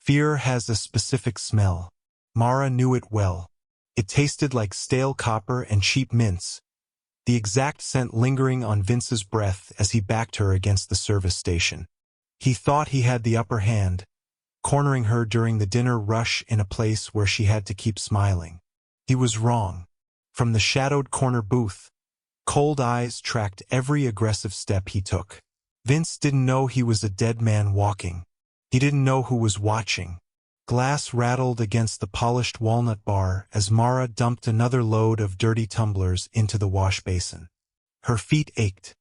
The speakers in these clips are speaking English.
Fear has a specific smell. Mara knew it well. It tasted like stale copper and cheap mints, the exact scent lingering on Vince's breath as he backed her against the service station. He thought he had the upper hand, cornering her during the dinner rush in a place where she had to keep smiling. He was wrong. From the shadowed corner booth, cold eyes tracked every aggressive step he took. Vince didn't know he was a dead man walking. He didn't know who was watching. Glass rattled against the polished walnut bar as Mara dumped another load of dirty tumblers into the wash basin. Her feet ached,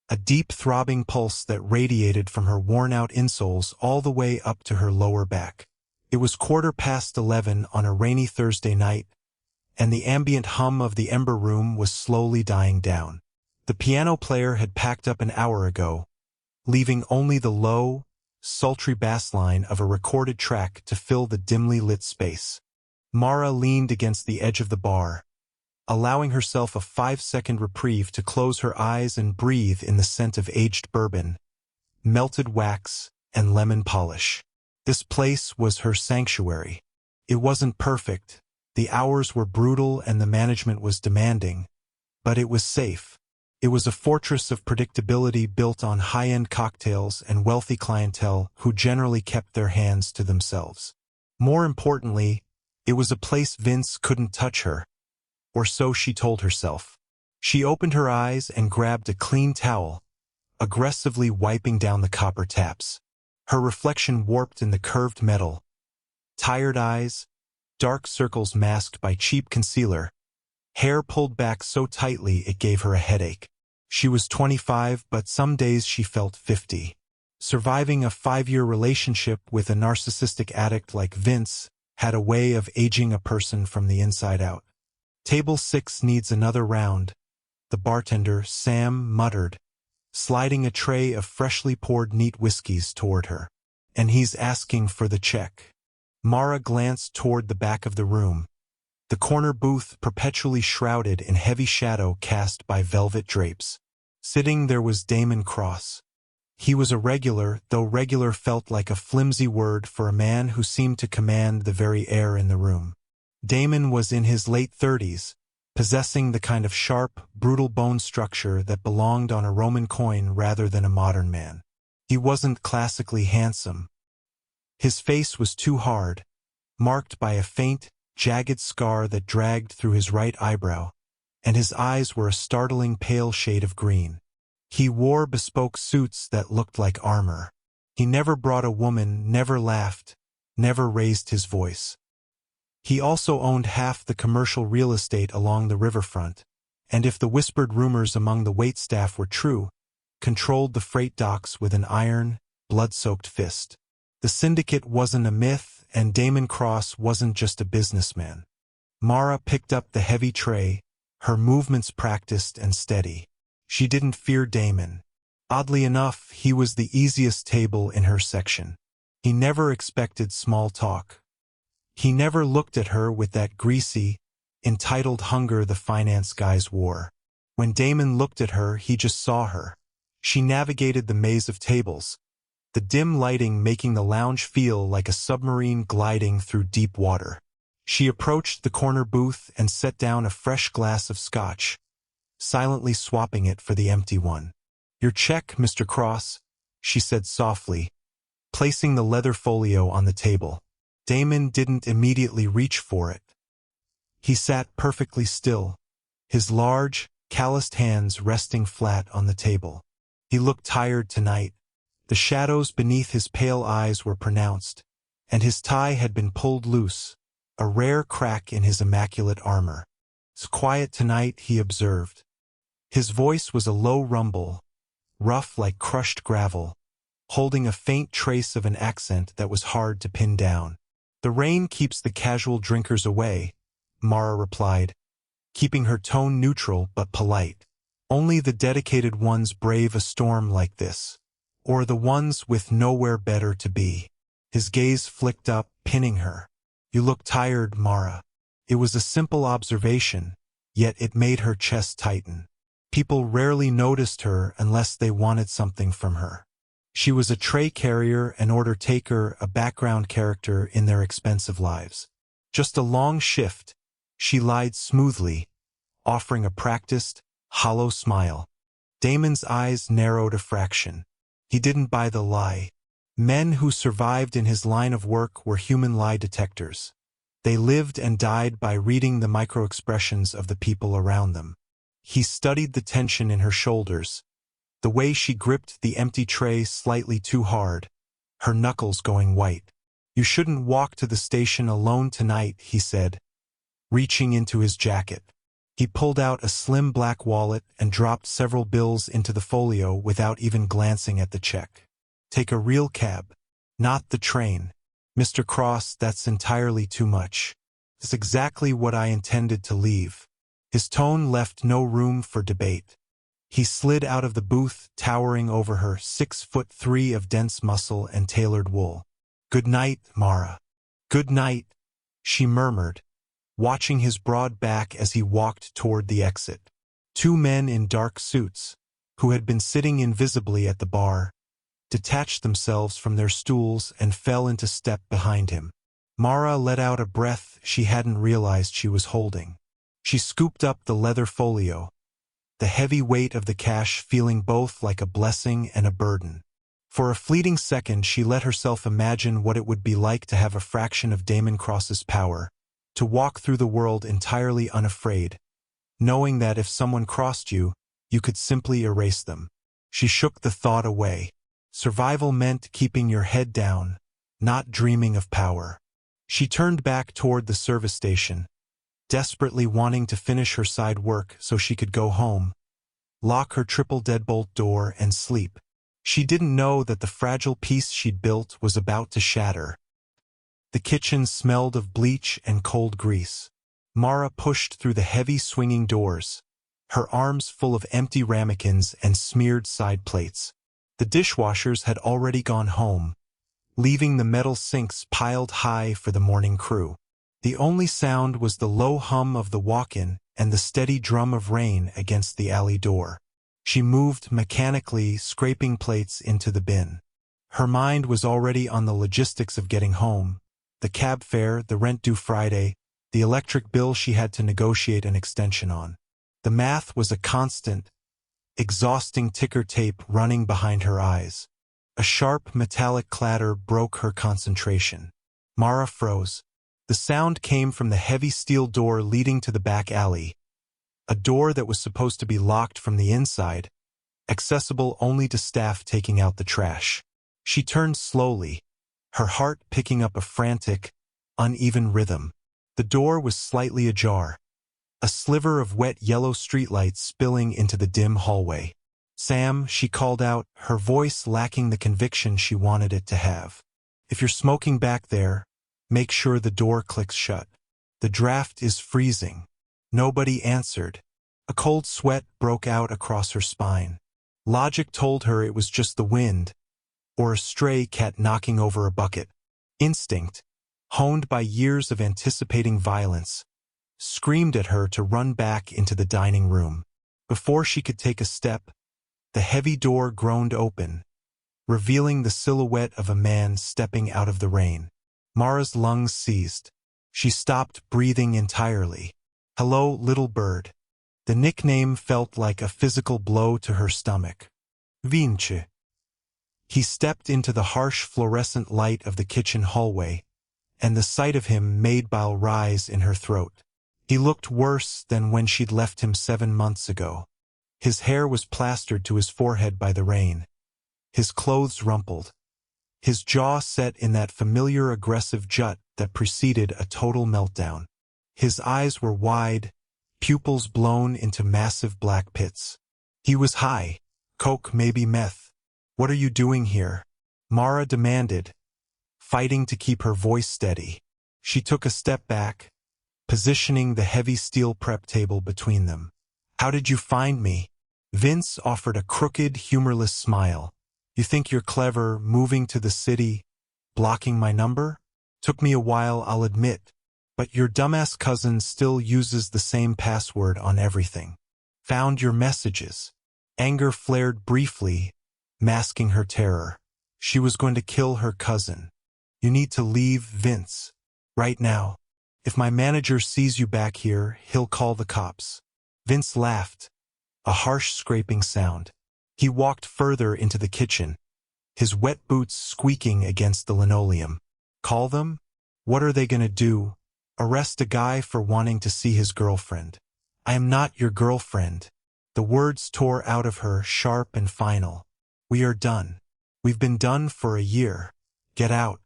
a deep throbbing pulse that radiated from her worn-out insoles all the way up to her lower back. It was 11:15 on a rainy Thursday night, and the ambient hum of the Ember Room was slowly dying down. The piano player had packed up an hour ago, leaving only the low, sultry bass line of a recorded track to fill the dimly lit space. Mara leaned against the edge of the bar, allowing herself a 5-second reprieve to close her eyes and breathe in the scent of aged bourbon, melted wax, and lemon polish. This place was her sanctuary. It wasn't perfect, the hours were brutal and the management was demanding, but it was safe. It was a fortress of predictability built on high-end cocktails and wealthy clientele who generally kept their hands to themselves. More importantly, it was a place Vince couldn't touch her, or so she told herself. She opened her eyes and grabbed a clean towel, aggressively wiping down the copper taps. Her reflection warped in the curved metal. Tired eyes, dark circles masked by cheap concealer, hair pulled back so tightly it gave her a headache. She was 25, but some days she felt 50. Surviving a 5-year relationship with a narcissistic addict like Vince had a way of aging a person from the inside out. "Table 6 needs another round," the bartender, Sam, muttered, sliding a tray of freshly poured neat whiskeys toward her. "And he's asking for the check." Mara glanced toward the back of the room, the corner booth perpetually shrouded in heavy shadow cast by velvet drapes. Sitting there was Damon Cross. He was a regular, though regular felt like a flimsy word for a man who seemed to command the very air in the room. Damon was in his late 30s, possessing the kind of sharp, brutal bone structure that belonged on a Roman coin rather than a modern man. He wasn't classically handsome. His face was too hard, marked by a faint, jagged scar that dragged through his right eyebrow, and his eyes were a startling pale shade of green. He wore bespoke suits that looked like armor. He never brought a woman, never laughed, never raised his voice. He also owned half the commercial real estate along the riverfront, and if the whispered rumors among the waitstaff were true, controlled the freight docks with an iron, blood-soaked fist. The syndicate wasn't a myth, and Damon Cross wasn't just a businessman. Mara picked up the heavy tray, her movements practiced and steady. She didn't fear Damon. Oddly enough, he was the easiest table in her section. He never expected small talk. He never looked at her with that greasy, entitled hunger the finance guys wore. When Damon looked at her, he just saw her. She navigated the maze of tables, the dim lighting making the lounge feel like a submarine gliding through deep water. She approached the corner booth and set down a fresh glass of scotch, silently swapping it for the empty one. "Your check, Mr. Cross," she said softly, placing the leather folio on the table. Damon didn't immediately reach for it. He sat perfectly still, his large, calloused hands resting flat on the table. He looked tired tonight. The shadows beneath his pale eyes were pronounced, and his tie had been pulled loose, a rare crack in his immaculate armor. "It's quiet tonight," he observed. His voice was a low rumble, rough like crushed gravel, holding a faint trace of an accent that was hard to pin down. "The rain keeps the casual drinkers away," Mara replied, keeping her tone neutral but polite. "Only the dedicated ones brave a storm like this, or the ones with nowhere better to be." His gaze flicked up, pinning her. "You look tired, Mara." It was a simple observation, yet it made her chest tighten. People rarely noticed her unless they wanted something from her. She was a tray carrier, an order taker, a background character in their expensive lives. Just a long shift. She lied smoothly, offering a practiced, hollow smile. Damon's eyes narrowed a fraction. He didn't buy the lie. Men who survived in his line of work were human lie detectors. They lived and died by reading the micro-expressions of the people around them. He studied the tension in her shoulders, the way she gripped the empty tray slightly too hard, her knuckles going white. "You shouldn't walk to the station alone tonight," he said, reaching into his jacket. He pulled out a slim black wallet and dropped several bills into the folio without even glancing at the check. "Take a real cab, not the train." "Mr. Cross, that's entirely too much." "It's exactly what I intended to leave." His tone left no room for debate. He slid out of the booth, towering over her, 6'3" of dense muscle and tailored wool. "Good night, Mara." "Good night," she murmured, watching his broad back as he walked toward the exit. Two men in dark suits, who had been sitting invisibly at the bar, detached themselves from their stools and fell into step behind him. Mara let out a breath she hadn't realized she was holding. She scooped up the leather folio, the heavy weight of the cash feeling both like a blessing and a burden. For a fleeting second she let herself imagine what it would be like to have a fraction of Damon Cross's power, to walk through the world entirely unafraid, knowing that if someone crossed you, you could simply erase them. She shook the thought away. Survival meant keeping your head down, not dreaming of power. She turned back toward the service station, desperately wanting to finish her side work so she could go home, lock her triple deadbolt door and sleep. She didn't know that the fragile piece she'd built was about to shatter. The kitchen smelled of bleach and cold grease. Mara pushed through the heavy swinging doors, her arms full of empty ramekins and smeared side plates. The dishwashers had already gone home, leaving the metal sinks piled high for the morning crew. The only sound was the low hum of the walk-in and the steady drum of rain against the alley door. She moved mechanically, scraping plates into the bin. Her mind was already on the logistics of getting home, the cab fare, the rent due Friday, the electric bill she had to negotiate an extension on. The math was a constant, exhausting ticker tape running behind her eyes. A sharp metallic clatter broke her concentration. Mara froze. The sound came from the heavy steel door leading to the back alley, a door that was supposed to be locked from the inside, accessible only to staff taking out the trash. She turned slowly, her heart picking up a frantic, uneven rhythm. The door was slightly ajar, a sliver of wet yellow streetlight spilling into the dim hallway. "Sam," she called out, her voice lacking the conviction she wanted it to have. "If you're smoking back there, make sure the door clicks shut. The draft is freezing." Nobody answered. A cold sweat broke out across her spine. Logic told her it was just the wind, or a stray cat knocking over a bucket. Instinct, honed by years of anticipating violence, screamed at her to run back into the dining room. Before she could take a step, the heavy door groaned open, revealing the silhouette of a man stepping out of the rain. Mara's lungs seized. She stopped breathing entirely. "Hello, little bird." The nickname felt like a physical blow to her stomach. "Vince." He stepped into the harsh fluorescent light of the kitchen hallway, and the sight of him made bile rise in her throat. He looked worse than when she'd left him 7 months ago. His hair was plastered to his forehead by the rain, his clothes rumpled, his jaw set in that familiar aggressive jut that preceded a total meltdown. His eyes were wide, pupils blown into massive black pits. He was high. Coke, maybe meth. "What are you doing here?" Mara demanded, fighting to keep her voice steady. She took a step back, positioning the heavy steel prep table between them. "How did you find me?" Vince offered a crooked, humorless smile. "You think you're clever, moving to the city, blocking my number? Took me a while, I'll admit. But your dumbass cousin still uses the same password on everything. Found your messages." Anger flared briefly, masking her terror. She was going to kill her cousin. You need to leave, Vince. Right now. If my manager sees you back here, he'll call the cops. Vince laughed, a harsh scraping sound. He walked further into the kitchen, his wet boots squeaking against the linoleum. Call them? What are they gonna do? Arrest a guy for wanting to see his girlfriend. I am not your girlfriend. The words tore out of her, sharp and final. We are done. We've been done for a year. Get out.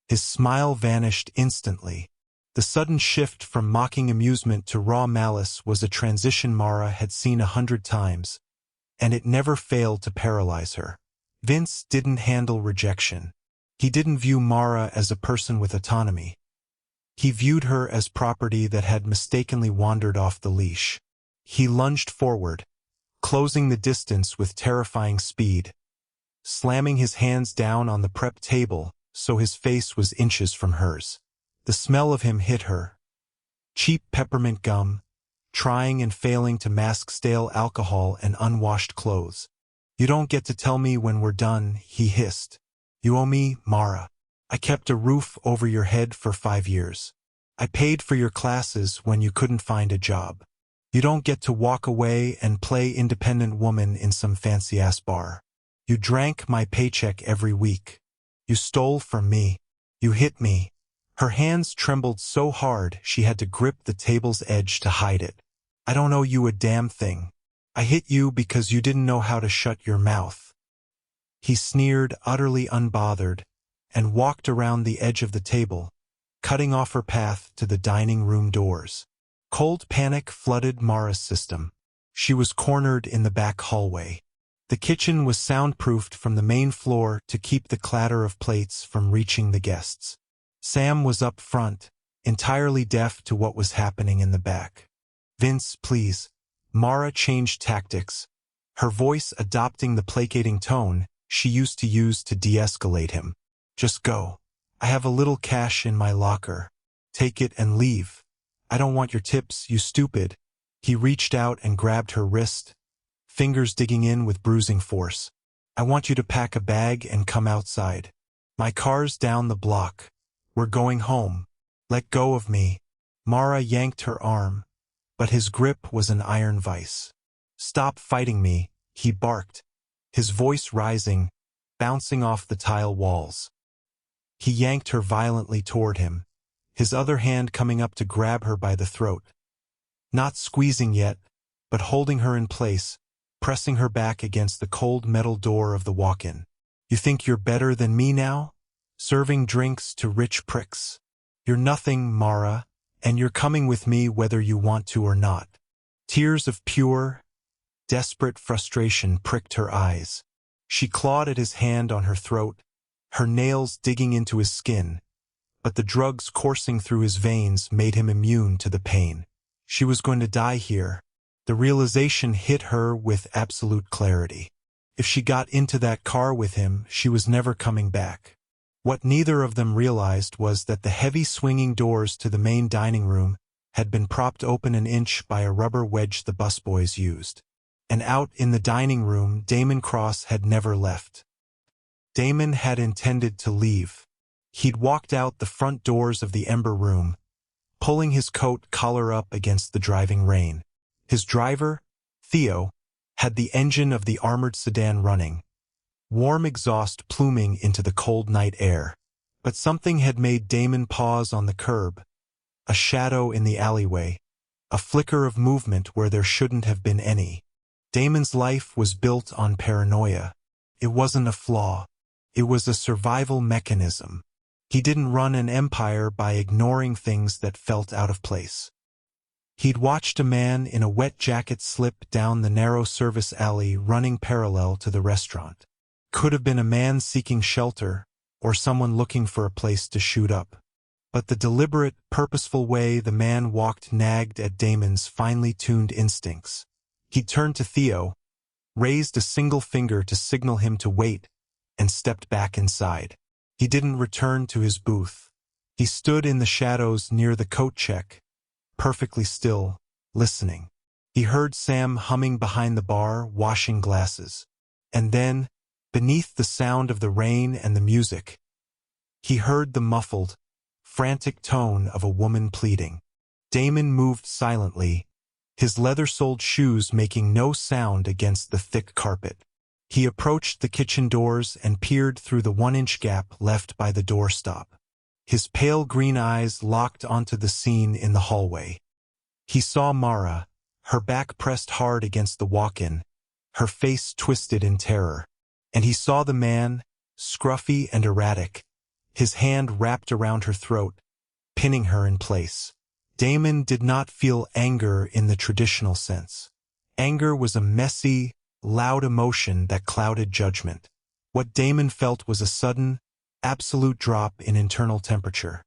His smile vanished instantly. The sudden shift from mocking amusement to raw malice was a transition Mara had seen 100 times, and it never failed to paralyze her. Vince didn't handle rejection. He didn't view Mara as a person with autonomy. He viewed her as property that had mistakenly wandered off the leash. He lunged forward, closing the distance with terrifying speed, slamming his hands down on the prep table so his face was inches from hers. The smell of him hit her. Cheap peppermint gum, trying and failing to mask stale alcohol and unwashed clothes. You don't get to tell me when we're done, he hissed. You owe me, Mara. I kept a roof over your head for 5 years. I paid for your classes when you couldn't find a job. You don't get to walk away and play independent woman in some fancy-ass bar. You drank my paycheck every week. You stole from me. You hit me. Her hands trembled so hard she had to grip the table's edge to hide it. I don't owe you a damn thing. I hit you because you didn't know how to shut your mouth. He sneered, utterly unbothered, and walked around the edge of the table, cutting off her path to the dining room doors. Cold panic flooded Mara's system. She was cornered in the back hallway. The kitchen was soundproofed from the main floor to keep the clatter of plates from reaching the guests. Sam was up front, entirely deaf to what was happening in the back. Vince, please. Mara changed tactics, her voice adopting the placating tone she used to use to de-escalate him. Just go. I have a little cash in my locker. Take it and leave. I don't want your tips, you stupid. He reached out and grabbed her wrist, fingers digging in with bruising force. I want you to pack a bag and come outside. My car's down the block. We're going home. Let go of me. Mara yanked her arm, but his grip was an iron vice. Stop fighting me, he barked, his voice rising, bouncing off the tile walls. He yanked her violently toward him, his other hand coming up to grab her by the throat. Not squeezing yet, but holding her in place, pressing her back against the cold metal door of the walk-in. You think you're better than me now? Serving drinks to rich pricks. You're nothing, Mara, and you're coming with me whether you want to or not. Tears of pure, desperate frustration pricked her eyes. She clawed at his hand on her throat, her nails digging into his skin, but the drugs coursing through his veins made him immune to the pain. She was going to die here. The realization hit her with absolute clarity. If she got into that car with him, she was never coming back. What neither of them realized was that the heavy swinging doors to the main dining room had been propped open an inch by a rubber wedge the busboys used. And out in the dining room, Damon Cross had never left. Damon had intended to leave. He'd walked out the front doors of the Ember Room, pulling his coat collar up against the driving rain. His driver, Theo, had the engine of the armored sedan running, warm exhaust pluming into the cold night air. But something had made Damon pause on the curb. A shadow in the alleyway, a flicker of movement where there shouldn't have been any. Damon's life was built on paranoia. It wasn't a flaw. It was a survival mechanism. He didn't run an empire by ignoring things that felt out of place. He'd watched a man in a wet jacket slip down the narrow service alley running parallel to the restaurant. Could have been a man seeking shelter, or someone looking for a place to shoot up. But the deliberate, purposeful way the man walked nagged at Damon's finely tuned instincts. He turned to Theo, raised a single finger to signal him to wait, and stepped back inside. He didn't return to his booth. He stood in the shadows near the coat check, perfectly still, listening. He heard Sam humming behind the bar, washing glasses. And then, Beneath the sound of the rain and the music, he heard the muffled, frantic tone of a woman pleading. Damon moved silently, his leather-soled shoes making no sound against the thick carpet. He approached the kitchen doors and peered through the 1-inch gap left by the doorstop. His pale green eyes locked onto the scene in the hallway. He saw Mara, her back pressed hard against the walk-in, her face twisted in terror. And he saw the man, scruffy and erratic, his hand wrapped around her throat, pinning her in place. Damon did not feel anger in the traditional sense. Anger was a messy, loud emotion that clouded judgment. What Damon felt was a sudden, absolute drop in internal temperature.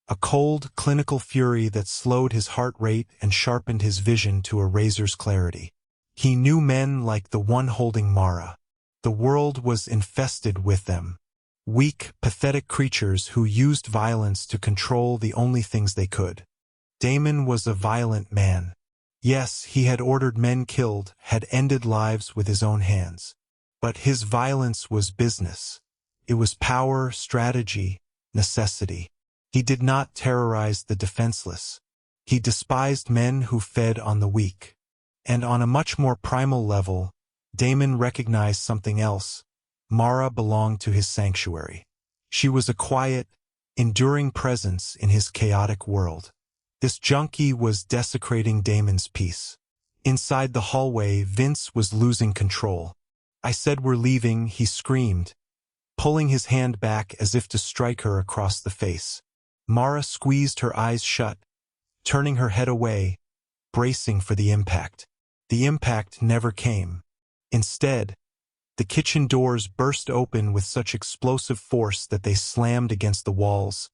A cold, clinical fury that slowed his heart rate and sharpened his vision to a razor's clarity. He knew men like the one holding Mara. The world was infested with them. Weak, pathetic creatures who used violence to control the only things they could. Damon was a violent man. Yes, he had ordered men killed, had ended lives with his own hands. But his violence was business. It was power, strategy, necessity. He did not terrorize the defenseless. He despised men who fed on the weak. And on a much more primal level, Damon recognized something else. Mara belonged to his sanctuary. She was a quiet, enduring presence in his chaotic world. This junkie was desecrating Damon's peace. Inside the hallway, Vince was losing control. "I said we're leaving," he screamed, pulling his hand back as if to strike her across the face. Mara squeezed her eyes shut, turning her head away, bracing for the impact. The impact never came. Instead, the kitchen doors burst open with such explosive force that they slammed against the walls,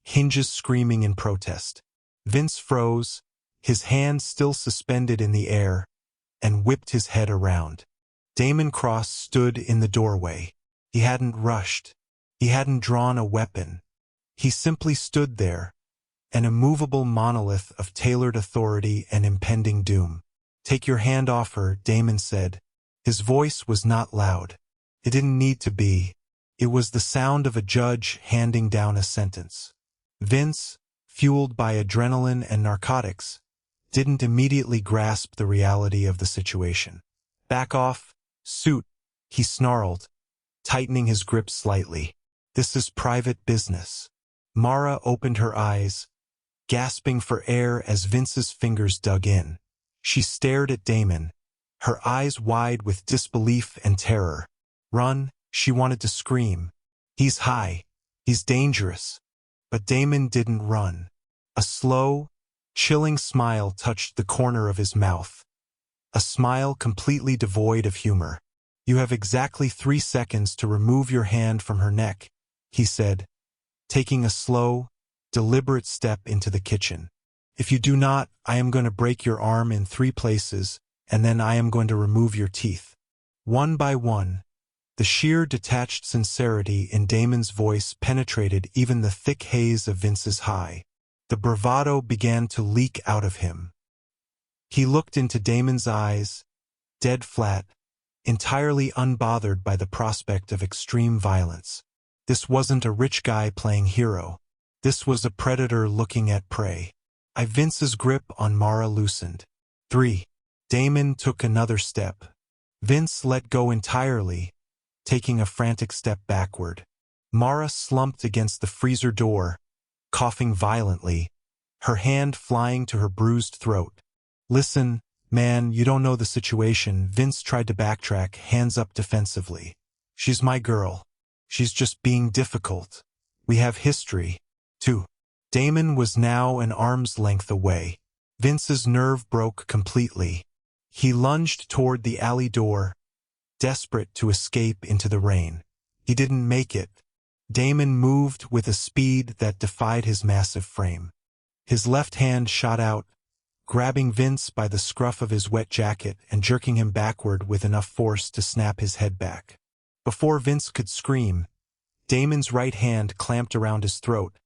hinges screaming in protest. Vince froze, his hand still suspended in the air, and whipped his head around. Damon Cross stood in the doorway. He hadn't rushed. He hadn't drawn a weapon. He simply stood there, an immovable monolith of tailored authority and impending doom. "Take your hand off her," Damon said. His voice was not loud. It didn't need to be. It was the sound of a judge handing down a sentence. Vince, fueled by adrenaline and narcotics, didn't immediately grasp the reality of the situation. "Back off, suit," he snarled, tightening his grip slightly. "This is private business." Mara opened her eyes, gasping for air as Vince's fingers dug in. She stared at Damon, her eyes wide with disbelief and terror. "Run," she wanted to scream. "He's high. He's dangerous." But Damon didn't run. A slow, chilling smile touched the corner of his mouth. A smile completely devoid of humor. "You have exactly 3 seconds to remove your hand from her neck," he said, taking a slow, deliberate step into the kitchen. "If you do not, I am going to break your arm in 3 places, and then I am going to remove your teeth." One by one, the sheer detached sincerity in Damon's voice penetrated even the thick haze of Vince's high. The bravado began to leak out of him. He looked into Damon's eyes, dead flat, entirely unbothered by the prospect of extreme violence. This wasn't a rich guy playing hero. This was a predator looking at prey. Vince's grip on Mara loosened. 3. Damon took another step. Vince let go entirely, taking a frantic step backward. Mara slumped against the freezer door, coughing violently, her hand flying to her bruised throat. "Listen, man, you don't know the situation." Vince tried to backtrack, hands up defensively. "She's my girl. She's just being difficult. We have history." 2. Damon was now an arm's length away. Vince's nerve broke completely. He lunged toward the alley door, desperate to escape into the rain. He didn't make it. Damon moved with a speed that defied his massive frame. His left hand shot out, grabbing Vince by the scruff of his wet jacket and jerking him backward with enough force to snap his head back. Before Vince could scream, Damon's right hand clamped around his throat,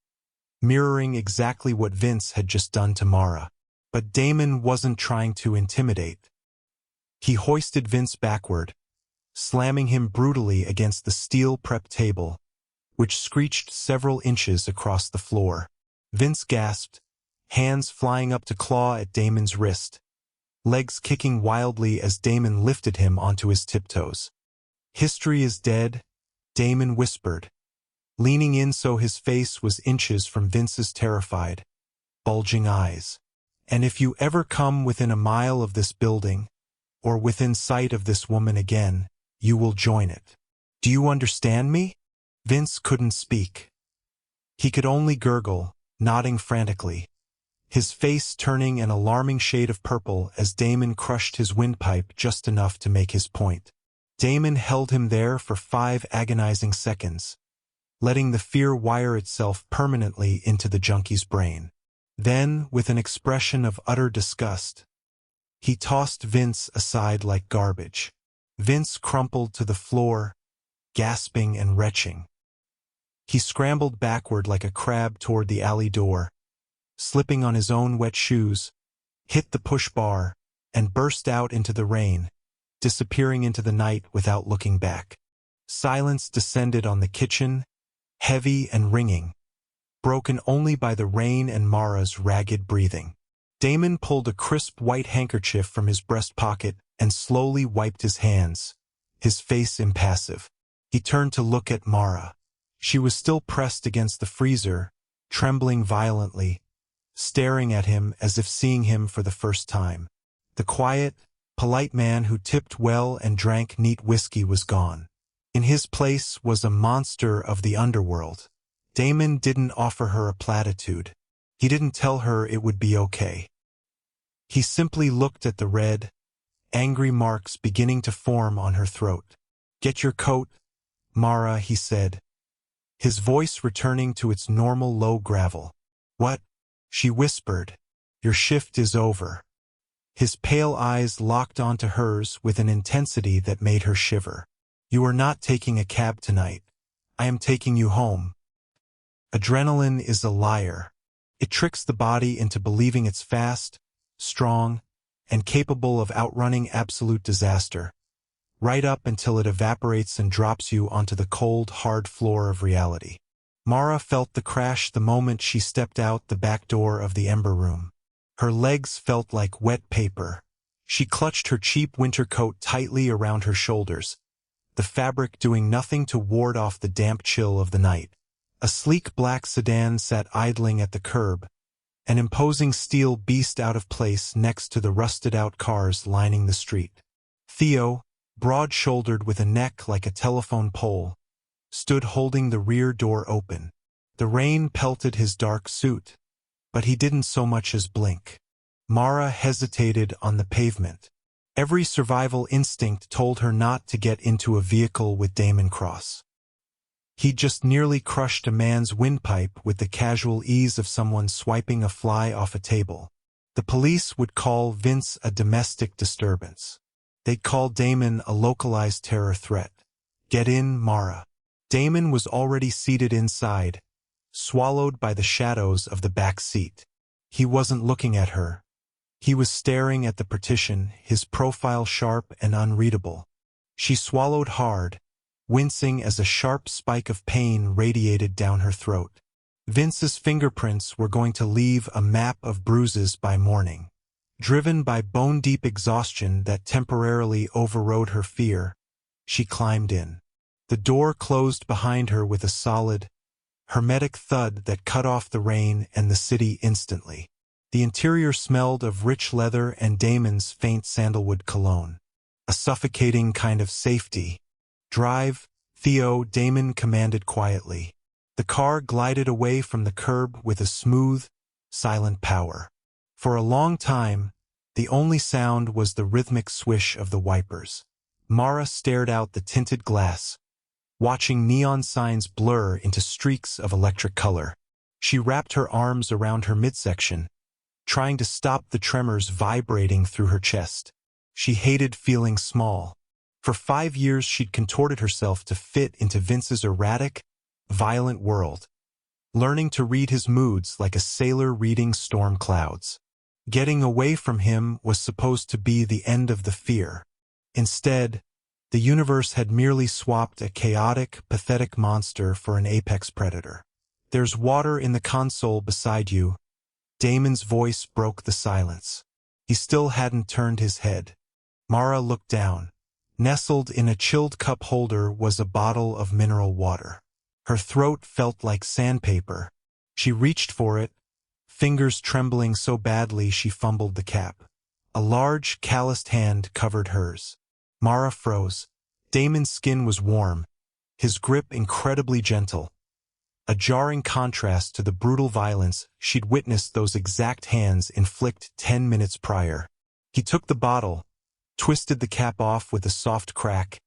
mirroring exactly what Vince had just done to Mara. But Damon wasn't trying to intimidate. He hoisted Vince backward, slamming him brutally against the steel prep table, which screeched several inches across the floor. Vince gasped, hands flying up to claw at Damon's wrist, legs kicking wildly as Damon lifted him onto his tiptoes. "History is dead," Damon whispered, leaning in so his face was inches from Vince's terrified, bulging eyes. "And if you ever come within a mile of this building, or within sight of this woman again, you will join it. Do you understand me?" Vince couldn't speak. He could only gurgle, nodding frantically, his face turning an alarming shade of purple as Damon crushed his windpipe just enough to make his point. Damon held him there for 5 agonizing seconds, letting the fear wire itself permanently into the junkie's brain. Then, with an expression of utter disgust, he tossed Vince aside like garbage. Vince crumpled to the floor, gasping and retching. He scrambled backward like a crab toward the alley door, slipping on his own wet shoes, hit the push bar, and burst out into the rain, disappearing into the night without looking back. Silence descended on the kitchen, heavy and ringing, broken only by the rain and Mara's ragged breathing. Damon pulled a crisp white handkerchief from his breast pocket and slowly wiped his hands, his face impassive. He turned to look at Mara. She was still pressed against the freezer, trembling violently, staring at him as if seeing him for the first time. The quiet, polite man who tipped well and drank neat whiskey was gone. In his place was a monster of the underworld. Damon didn't offer her a platitude. He didn't tell her it would be okay. He simply looked at the red, angry marks beginning to form on her throat. "Get your coat, Mara," he said, his voice returning to its normal low gravel. "What?" she whispered. "Your shift is over." His pale eyes locked onto hers with an intensity that made her shiver. "You are not taking a cab tonight. I am taking you home." Adrenaline is a liar. It tricks the body into believing it's fast, strong, and capable of outrunning absolute disaster, right up until it evaporates and drops you onto the cold, hard floor of reality. Mara felt the crash the moment she stepped out the back door of the Ember Room. Her legs felt like wet paper. She clutched her cheap winter coat tightly around her shoulders, the fabric doing nothing to ward off the damp chill of the night. A sleek black sedan sat idling at the curb, an imposing steel beast out of place next to the rusted-out cars lining the street. Theo, broad-shouldered with a neck like a telephone pole, stood holding the rear door open. The rain pelted his dark suit, but he didn't so much as blink. Mara hesitated on the pavement. Every survival instinct told her not to get into a vehicle with Damon Cross. He'd just nearly crushed a man's windpipe with the casual ease of someone swiping a fly off a table. The police would call Vince a domestic disturbance. They'd call Damon a localized terror threat. "Get in, Mara." Damon was already seated inside, swallowed by the shadows of the back seat. He wasn't looking at her. He was staring at the partition, his profile sharp and unreadable. She swallowed hard, wincing as a sharp spike of pain radiated down her throat. Vince's fingerprints were going to leave a map of bruises by morning. Driven by bone-deep exhaustion that temporarily overrode her fear, she climbed in. The door closed behind her with a solid, hermetic thud that cut off the rain and the city instantly. The interior smelled of rich leather and Damon's faint sandalwood cologne. A suffocating kind of safety. "Drive, Theo," Damon commanded quietly. The car glided away from the curb with a smooth, silent power. For a long time, the only sound was the rhythmic swish of the wipers. Mara stared out the tinted glass, watching neon signs blur into streaks of electric color. She wrapped her arms around her midsection, trying to stop the tremors vibrating through her chest. She hated feeling small. For 5 years she'd contorted herself to fit into Vince's erratic, violent world, learning to read his moods like a sailor reading storm clouds. Getting away from him was supposed to be the end of the fear. Instead, The universe had merely swapped a chaotic, pathetic monster for an apex predator. "There's water in the console beside you." Damon's voice broke the silence. He still hadn't turned his head. Mara looked down. Nestled in a chilled cup holder was a bottle of mineral water. Her throat felt like sandpaper. She reached for it, fingers trembling so badly she fumbled the cap. A large, calloused hand covered hers. Mara froze. Damon's skin was warm, his grip incredibly gentle. A jarring contrast to the brutal violence she'd witnessed those exact hands inflict 10 minutes prior. He took the bottle, twisted the cap off with a soft crack,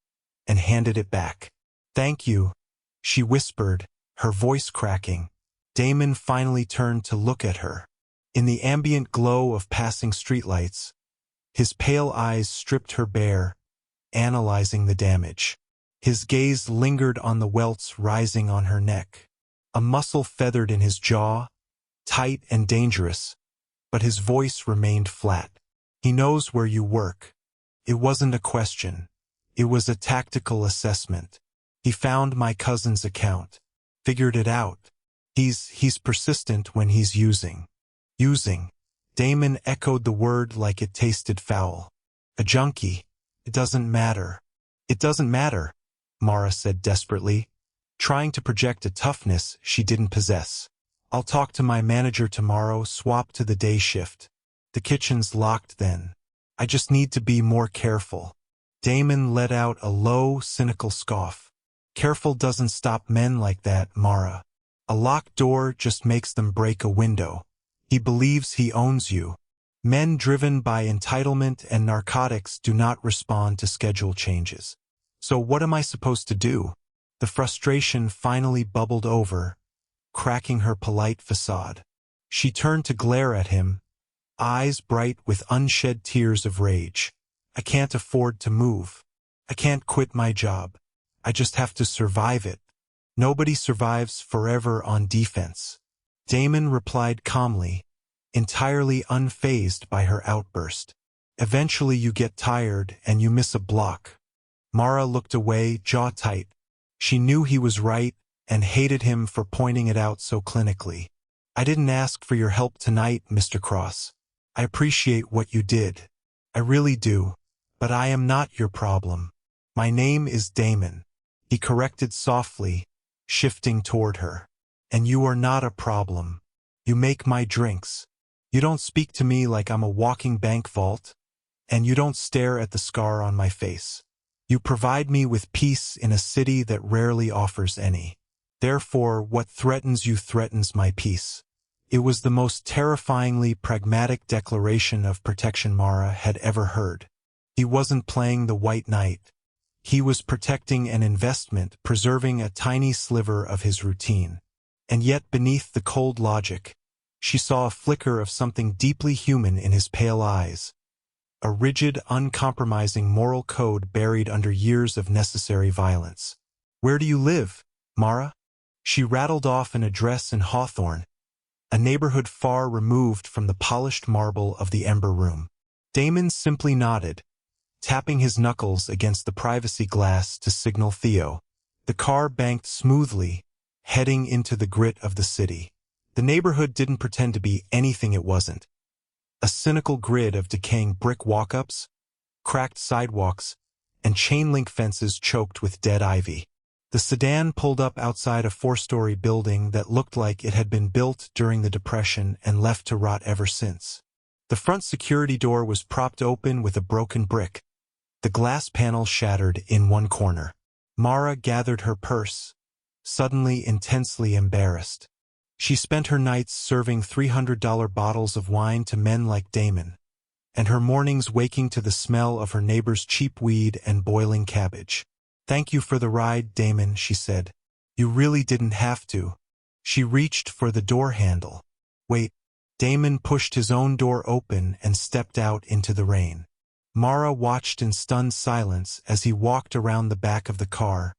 and handed it back. "Thank you," she whispered, her voice cracking. Damon finally turned to look at her. In the ambient glow of passing streetlights, his pale eyes stripped her bare, analyzing the damage. His gaze lingered on the welts rising on her neck. A muscle feathered in his jaw, tight and dangerous, but his voice remained flat. "He knows where you work." It wasn't a question. It was a tactical assessment. "He found my cousin's account. Figured it out. He's persistent when he's using." Using. Damon echoed the word like it tasted foul. "A junkie. It doesn't matter." "It doesn't matter," Mara said desperately, trying to project a toughness she didn't possess. "I'll talk to my manager tomorrow, swap to the day shift. The kitchen's locked then. I just need to be more careful." Damon let out a low, cynical scoff. "Careful doesn't stop men like that, Mara. A locked door just makes them break a window. He believes he owns you. Men driven by entitlement and narcotics do not respond to schedule changes. So what am I supposed to do?" The frustration finally bubbled over, cracking her polite facade. She turned to glare at him, eyes bright with unshed tears of rage. "I can't afford to move. I can't quit my job. I just have to survive it. Nobody survives forever on defense." Damon replied calmly, entirely unfazed by her outburst. "Eventually you get tired and you miss a block." Mara looked away, jaw tight. She knew he was right and hated him for pointing it out so clinically. "I didn't ask for your help tonight, Mr. Cross. I appreciate what you did. I really do. But I am not your problem. My name is Damon," he corrected softly, shifting toward her. "And you are not a problem. You make my drinks. You don't speak to me like I'm a walking bank vault, and you don't stare at the scar on my face. You provide me with peace in a city that rarely offers any. Therefore, what threatens you threatens my peace." It was the most terrifyingly pragmatic declaration of protection Mara had ever heard. He wasn't playing the white knight. He was protecting an investment, preserving a tiny sliver of his routine. And yet beneath the cold logic, she saw a flicker of something deeply human in his pale eyes. A rigid, uncompromising moral code buried under years of necessary violence. "Where do you live, Mara?" She rattled off an address in Hawthorne, a neighborhood far removed from the polished marble of the Ember Room. Damon simply nodded, tapping his knuckles against the privacy glass to signal Theo. The car banked smoothly, heading into the grit of the city. The neighborhood didn't pretend to be anything it wasn't. A cynical grid of decaying brick walk-ups, cracked sidewalks, and chain-link fences choked with dead ivy. The sedan pulled up outside a 4-story building that looked like it had been built during the Depression and left to rot ever since. The front security door was propped open with a broken brick, the glass panel shattered in one corner. Mara gathered her purse, suddenly intensely embarrassed. She spent her nights serving $300 bottles of wine to men like Damon, and her mornings waking to the smell of her neighbor's cheap weed and boiling cabbage. "Thank you for the ride, Damon," she said. "You really didn't have to." She reached for the door handle. "Wait." Damon pushed his own door open and stepped out into the rain. Mara watched in stunned silence as he walked around the back of the car,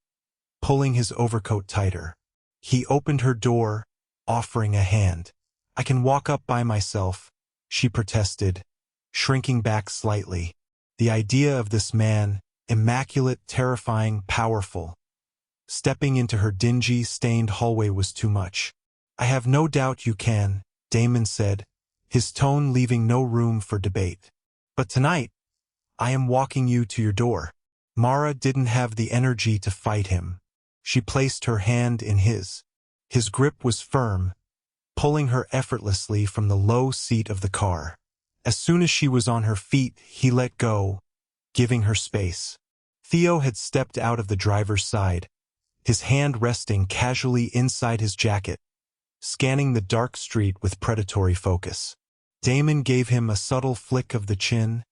pulling his overcoat tighter. He opened her door, offering a hand. "I can walk up by myself," she protested, shrinking back slightly. The idea of this man, Immaculate, terrifying, powerful. Stepping into her dingy, stained hallway was too much. "I have no doubt you can," Damon said, his tone leaving no room for debate. "But tonight, I am walking you to your door." Mara didn't have the energy to fight him. She placed her hand in his. His grip was firm, pulling her effortlessly from the low seat of the car. As soon as she was on her feet, he let go, giving her space. Theo had stepped out of the driver's side, his hand resting casually inside his jacket, scanning the dark street with predatory focus. Damon gave him a subtle flick of the chin,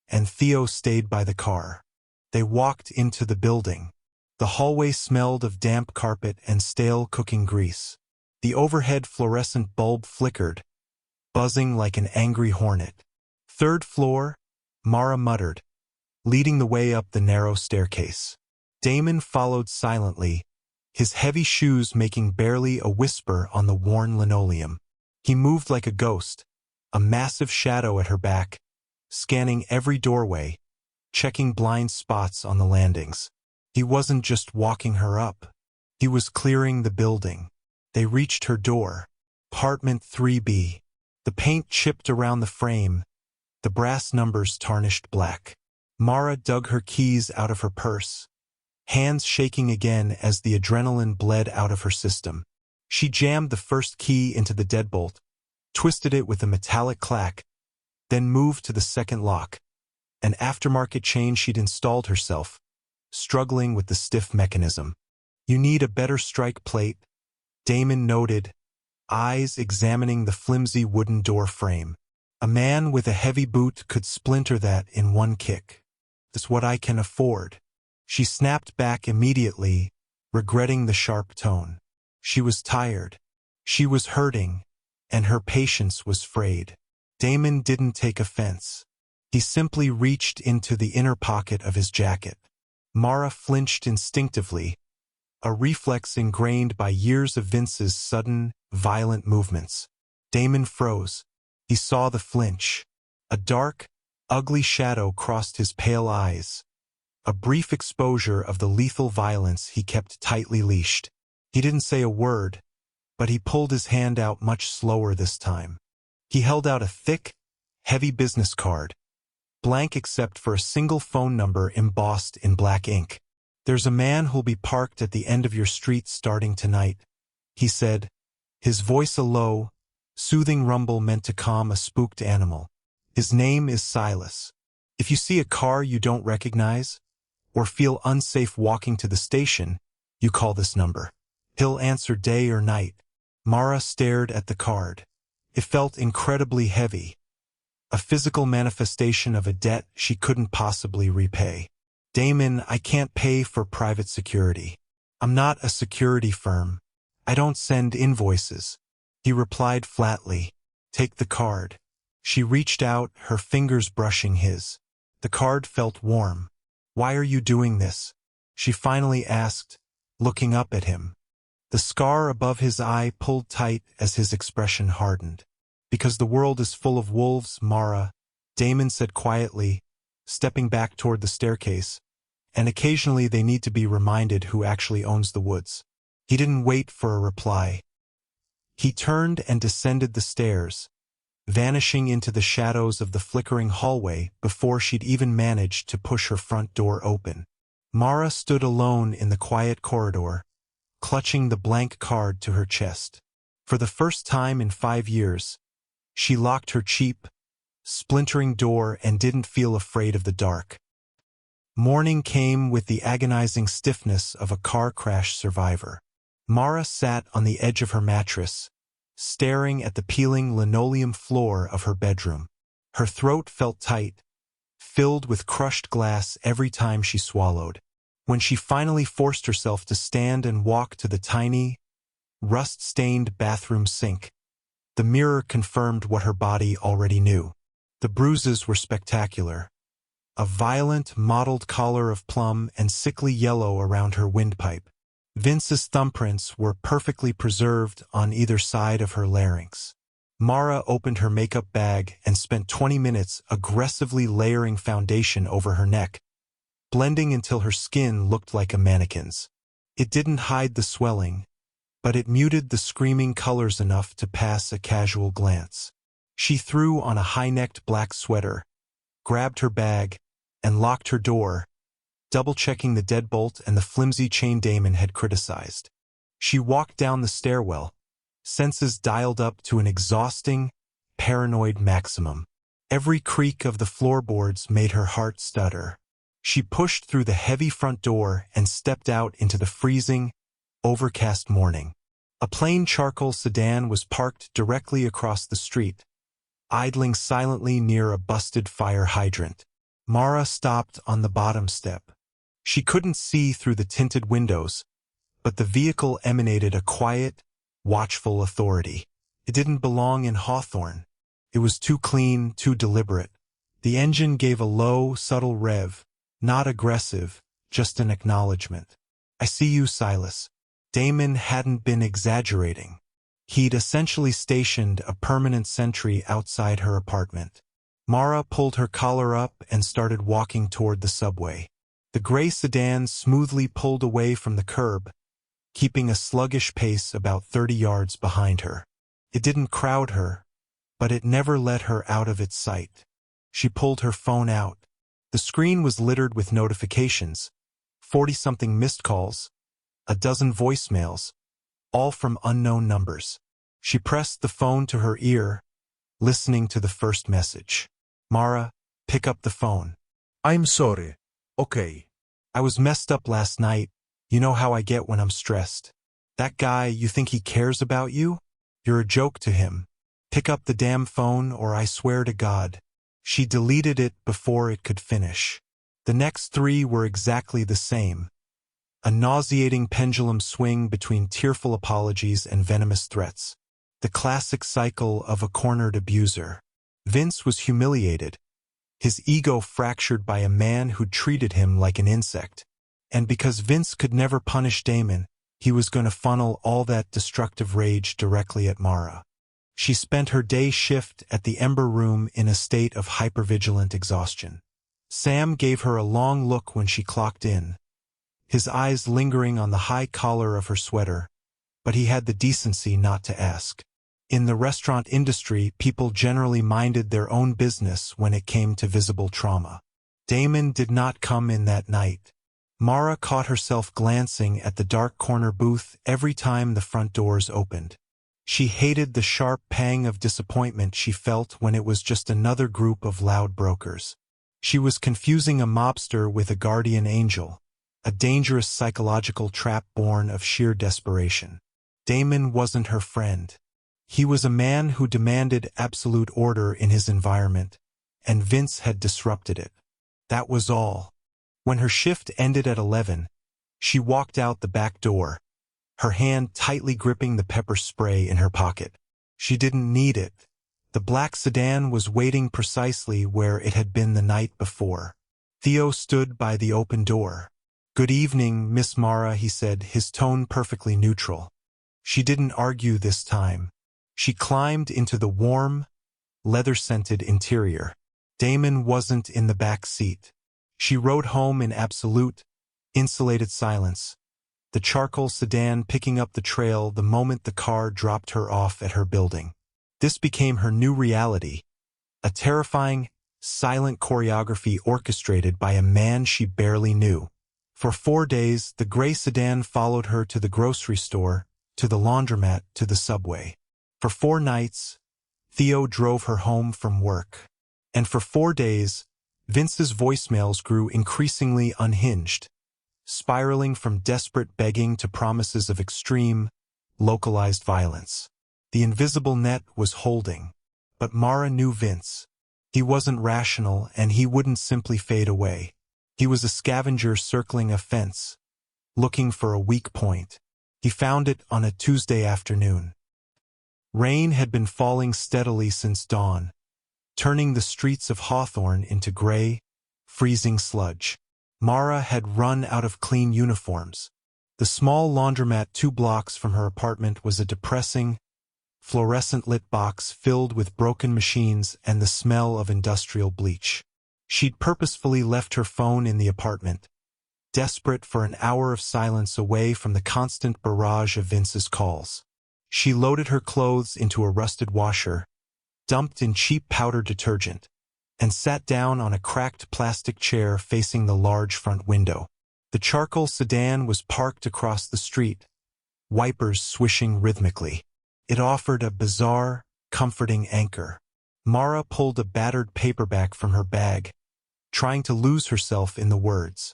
and Theo stayed by the car. They walked into the building. The hallway smelled of damp carpet and stale cooking grease. The overhead fluorescent bulb flickered, buzzing like an angry hornet. "Third floor," Mara muttered, leading the way up the narrow staircase. Damon followed silently, his heavy shoes making barely a whisper on the worn linoleum. He moved like a ghost, a massive shadow at her back, scanning every doorway, checking blind spots on the landings. He wasn't just walking her up. He was clearing the building. They reached her door. Apartment 3B. The paint chipped around the frame, the brass numbers tarnished black. Mara dug her keys out of her purse, hands shaking again as the adrenaline bled out of her system. She jammed the first key into the deadbolt, twisted it with a metallic clack, then moved to the second lock, an aftermarket chain she'd installed herself, struggling with the stiff mechanism. "You need a better strike plate," Damon noted, eyes examining the flimsy wooden door frame. "A man with a heavy boot could splinter that in one kick. That's what I can afford." She snapped back immediately, regretting the sharp tone. She was tired. She was hurting, and her patience was frayed. Damon didn't take offense. He simply reached into the inner pocket of his jacket. Mara flinched instinctively, a reflex ingrained by years of Vince's sudden, violent movements. Damon froze. He saw the flinch. A dark, ugly shadow crossed his pale eyes, a brief exposure of the lethal violence he kept tightly leashed. He didn't say a word, but he pulled his hand out much slower this time. He held out a thick, heavy business card, blank except for a single phone number embossed in black ink. "There's a man who'll be parked at the end of your street starting tonight," he said, his voice a low, soothing rumble meant to calm a spooked animal. "His name is Silas. If you see a car you don't recognize, or feel unsafe walking to the station, you call this number. He'll answer day or night." Mara stared at the card. It felt incredibly heavy, a physical manifestation of a debt she couldn't possibly repay. "Damon, I can't pay for private security. I'm not a security firm. I don't send invoices," he replied flatly. "Take the card." She reached out, her fingers brushing his. The card felt warm. "Why are you doing this?" she finally asked, looking up at him. The scar above his eye pulled tight as his expression hardened. "Because the world is full of wolves, Mara," Damon said quietly, stepping back toward the staircase, "and occasionally they need to be reminded who actually owns the woods." He didn't wait for a reply. He turned and descended the stairs, vanishing into the shadows of the flickering hallway before she'd even managed to push her front door open. Mara stood alone in the quiet corridor, clutching the blank card to her chest. For the first time in 5 years, she locked her cheap, splintering door and didn't feel afraid of the dark. Morning came with the agonizing stiffness of a car crash survivor. Mara sat on the edge of her mattress, staring at the peeling linoleum floor of her bedroom. Her throat felt tight, filled with crushed glass every time she swallowed. When she finally forced herself to stand and walk to the tiny, rust-stained bathroom sink, the mirror confirmed what her body already knew. The bruises were spectacular. A violent, mottled collar of plum and sickly yellow around her windpipe. Vince's thumbprints were perfectly preserved on either side of her larynx. Mara opened her makeup bag and spent 20 minutes aggressively layering foundation over her neck, blending until her skin looked like a mannequin's. It didn't hide the swelling, but it muted the screaming colors enough to pass a casual glance. She threw on a high-necked black sweater, grabbed her bag, and locked her door, double-checking the deadbolt and the flimsy chain Damon had criticized. She walked down the stairwell, senses dialed up to an exhausting, paranoid maximum. Every creak of the floorboards made her heart stutter. She pushed through the heavy front door and stepped out into the freezing, overcast morning. A plain charcoal sedan was parked directly across the street, idling silently near a busted fire hydrant. Mara stopped on the bottom step. She couldn't see through the tinted windows, but the vehicle emanated a quiet, watchful authority. It didn't belong in Hawthorne. It was too clean, too deliberate. The engine gave a low, subtle rev, not aggressive, just an acknowledgement. "I see you, Silas." Damon hadn't been exaggerating. He'd essentially stationed a permanent sentry outside her apartment. Mara pulled her collar up and started walking toward the subway. The gray sedan smoothly pulled away from the curb, keeping a sluggish pace about 30 yards behind her. It didn't crowd her, but it never let her out of its sight. She pulled her phone out. The screen was littered with notifications, 40-something missed calls, a dozen voicemails, all from unknown numbers. She pressed the phone to her ear, listening to the first message. "Mara, pick up the phone." I'm sorry. Okay. "I was messed up last night. You know how I get when I'm stressed. That guy, you think he cares about you? You're a joke to him. Pick up the damn phone or I swear to God." She deleted it before it could finish. The next three were exactly the same. A nauseating pendulum swing between tearful apologies and venomous threats. The classic cycle of a cornered abuser. Vince was humiliated, his ego fractured by a man who treated him like an insect. And because Vince could never punish Damon, he was going to funnel all that destructive rage directly at Mara. She spent her day shift at the Ember Room in a state of hypervigilant exhaustion. Sam gave her a long look when she clocked in, his eyes lingering on the high collar of her sweater, but he had the decency not to ask. In the restaurant industry, people generally minded their own business when it came to visible trauma. Damon did not come in that night. Mara caught herself glancing at the dark corner booth every time the front doors opened. She hated the sharp pang of disappointment she felt when it was just another group of loud brokers. She was confusing a mobster with a guardian angel, a dangerous psychological trap born of sheer desperation. Damon wasn't her friend. He was a man who demanded absolute order in his environment, and Vince had disrupted it. That was all. When her shift ended at 11, she walked out the back door, her hand tightly gripping the pepper spray in her pocket. She didn't need it. The black sedan was waiting precisely where it had been the night before. Theo stood by the open door. "Good evening, Miss Mara," he said, his tone perfectly neutral. She didn't argue this time. She climbed into the warm, leather-scented interior. Damon wasn't in the back seat. She rode home in absolute, insulated silence, the charcoal sedan picking up the trail the moment the car dropped her off at her building. This became her new reality, a terrifying, silent choreography orchestrated by a man she barely knew. For 4 days, the gray sedan followed her to the grocery store, to the laundromat, to the subway. For 4 nights, Theo drove her home from work. And for 4 days, Vince's voicemails grew increasingly unhinged, spiraling from desperate begging to promises of extreme, localized violence. The invisible net was holding, but Mara knew Vince. He wasn't rational, and he wouldn't simply fade away. He was a scavenger circling a fence, looking for a weak point. He found it on a Tuesday afternoon. Rain had been falling steadily since dawn, turning the streets of Hawthorne into gray, freezing sludge. Mara had run out of clean uniforms. The small laundromat 2 blocks from her apartment was a depressing, fluorescent-lit box filled with broken machines and the smell of industrial bleach. She'd purposefully left her phone in the apartment, desperate for an hour of silence away from the constant barrage of Vince's calls. She loaded her clothes into a rusted washer, dumped in cheap powder detergent, and sat down on a cracked plastic chair facing the large front window. The charcoal sedan was parked across the street, wipers swishing rhythmically. It offered a bizarre, comforting anchor. Mara pulled a battered paperback from her bag, trying to lose herself in the words.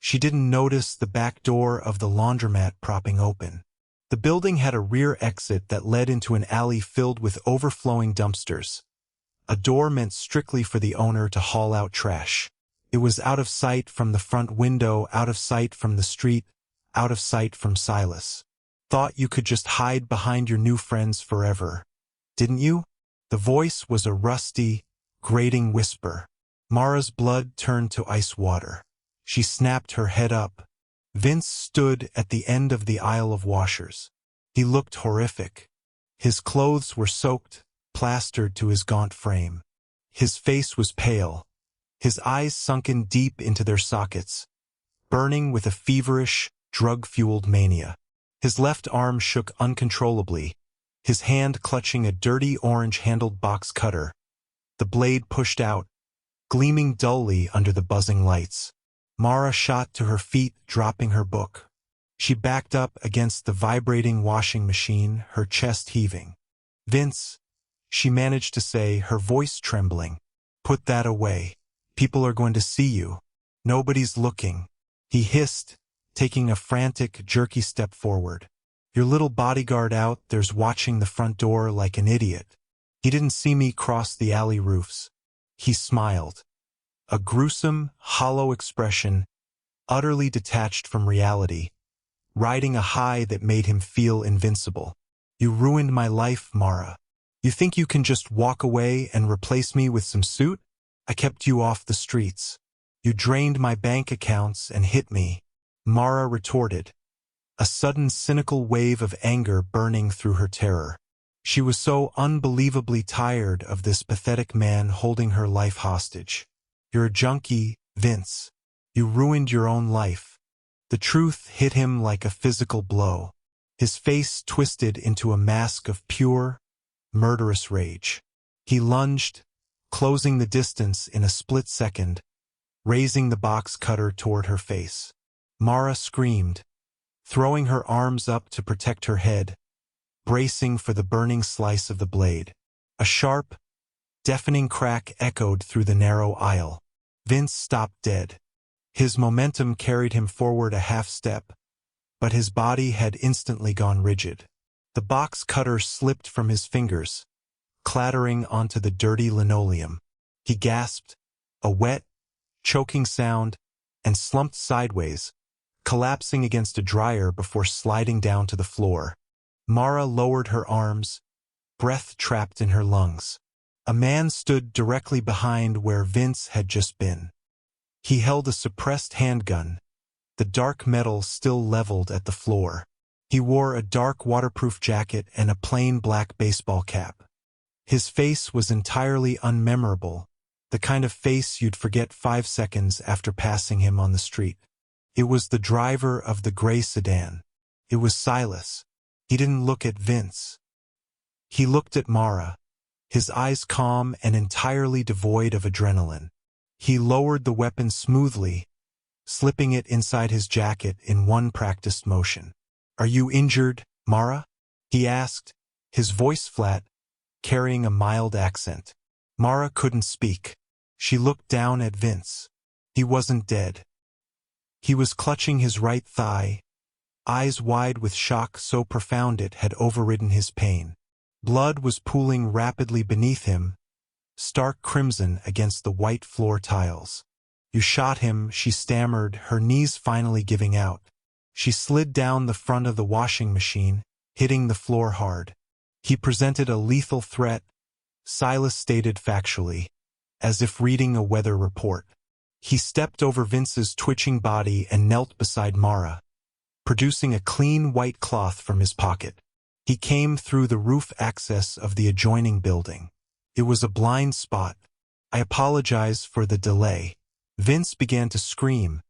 She didn't notice the back door of the laundromat propping open. The building had a rear exit that led into an alley filled with overflowing dumpsters, a door meant strictly for the owner to haul out trash. It was out of sight from the front window, out of sight from the street, out of sight from Silas. Thought you could just hide behind your new friends forever, didn't you? The voice was a rusty, grating whisper. Mara's blood turned to ice water. She snapped her head up. Vince stood at the end of the aisle of washers. He looked horrific. His clothes were soaked, plastered to his gaunt frame. His face was pale, his eyes sunken deep into their sockets, burning with a feverish, drug-fueled mania. His left arm shook uncontrollably, his hand clutching a dirty orange-handled box cutter. The blade pushed out, gleaming dully under the buzzing lights. Mara shot to her feet, dropping her book. She backed up against the vibrating washing machine, her chest heaving. "Vince," she managed to say, her voice trembling. "Put that away. People are going to see you. Nobody's looking," he hissed, taking a frantic, jerky step forward. "Your little bodyguard out there's watching the front door like an idiot. He didn't see me cross the alley roofs." He smiled. A gruesome, hollow expression, utterly detached from reality, riding a high that made him feel invincible. "You ruined my life, Mara. You think you can just walk away and replace me with some suit? I kept you off the streets. You drained my bank accounts and hit me," Mara retorted, a sudden cynical wave of anger burning through her terror. She was so unbelievably tired of this pathetic man holding her life hostage. "You're a junkie, Vince. You ruined your own life." The truth hit him like a physical blow. His face twisted into a mask of pure, murderous rage. He lunged, closing the distance in a split second, raising the box cutter toward her face. Mara screamed, throwing her arms up to protect her head, bracing for the burning slice of the blade. A sharp, deafening crack echoed through the narrow aisle. Vince stopped dead. His momentum carried him forward a half step, but his body had instantly gone rigid. The box cutter slipped from his fingers, clattering onto the dirty linoleum. He gasped, a wet, choking sound, and slumped sideways, collapsing against a dryer before sliding down to the floor. Mara lowered her arms, breath trapped in her lungs. A man stood directly behind where Vince had just been. He held a suppressed handgun, the dark metal still leveled at the floor. He wore a dark waterproof jacket and a plain black baseball cap. His face was entirely unmemorable, the kind of face you'd forget 5 seconds after passing him on the street. It was the driver of the gray sedan. It was Silas. He didn't look at Vince. He looked at Mara, his eyes calm and entirely devoid of adrenaline. He lowered the weapon smoothly, slipping it inside his jacket in one practiced motion. "Are you injured, Mara?" he asked, his voice flat, carrying a mild accent. Mara couldn't speak. She looked down at Vince. He wasn't dead. He was clutching his right thigh, eyes wide with shock so profound it had overridden his pain. Blood was pooling rapidly beneath him, stark crimson against the white floor tiles. "You shot him," she stammered, her knees finally giving out. She slid down the front of the washing machine, hitting the floor hard. "He presented a lethal threat," Silas stated factually, as if reading a weather report. He stepped over Vince's twitching body and knelt beside Mara, producing a clean white cloth from his pocket. He came through the roof access of the adjoining building. It was a blind spot, I apologize for the delay. Vince began to scream,